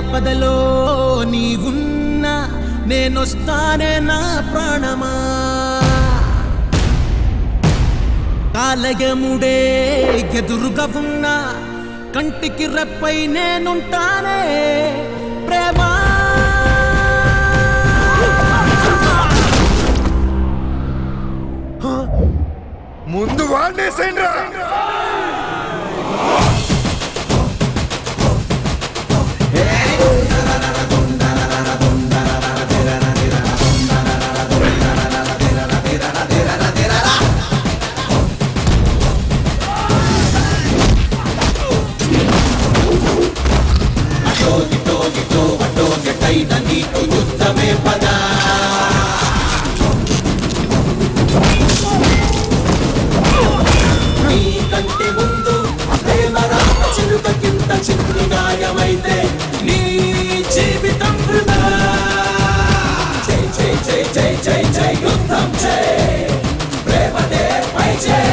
ఆపదలో నీవున్నా నేనొస్తానే నా ప్రాణమా కాలగముడే ఎదురుగా ఉన్నా కంటికి రెప్పై నేనుంటానే ప్రేమ ముందు వాడేసేండి నీకు యుద్ధమే పదా నీ కంటి ముందు ప్రేమరామ చిలుకకింత చిన్ని గాయమైతే నీ జీవితం వృధా జై జై జై జై జై జై యుద్ధం జై ప్రేమదే పై జై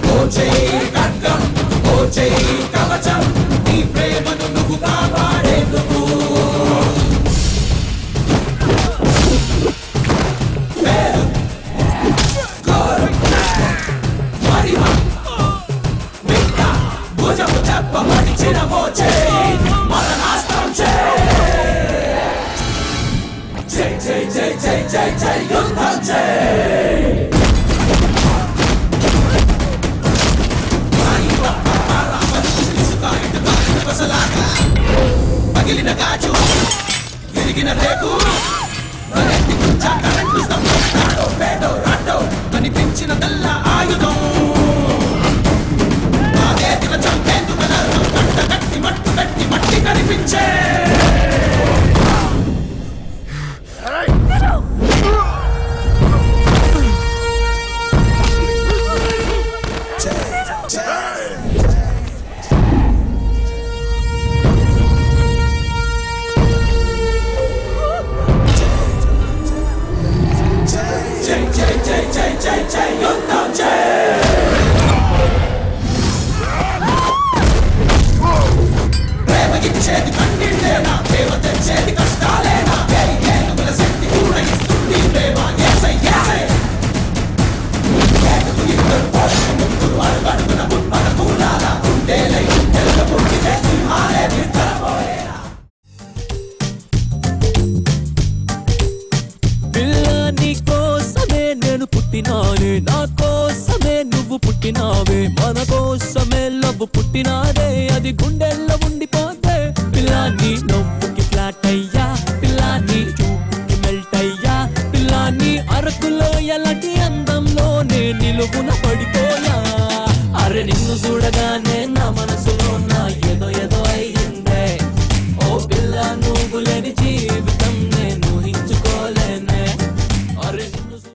ఓ జై ఖడ్గం ఓ జై కవచం నీ ప్రేమను నువ్వు కాపాడేందుకు పేరు గౌరవం మరిమ మిట్ట భుజము చెప్పబడిచిన ఓ జై మరణాస్త్రం జై జై జై జై జై జై జై యుద్ధం జై పగిలిన గాజు విరిగిన రేకు కరెంటు స్తంభం పేడో రాటో కనిపించిన తెల్ల ఆయుధం నాదేతిన చంపేందుకు కంట కట్టి మట్టు కట్టి మట్టి కనిపించే చేతి కన్నీళ్ళేనా ప్రేమ తెచ్చేది కష్టాలేనా ఏనుగుల శక్తి కూడా ఇస్తుంది ప్రేమ ఏసై ఏసై ఏనుగు ఇద్దరు ముగ్గురు అడుగడుగున ముప్పన కూలాల గుండెలై గుండెల పుట్టితే సింహాలే నిద్రపోయేనా పిల్ల నీ కోసమే నేను పుట్టినానే నా కోసమే నువ్వు పుట్టినావే మన కోసమే లవ్వు పుట్టినాదే అది గుండెల్లో ఉండిపోతే పిల్ల నీ నవ్వుకి ఫ్లాట్ అయ్యా పిల్ల నీ చూపుకి మెల్ట్ అయ్యా పిల్ల నీ అరకులో ఎలాంటి అందంలోనే నిలువున పడిపోయా అరే నిన్ను చూడగానే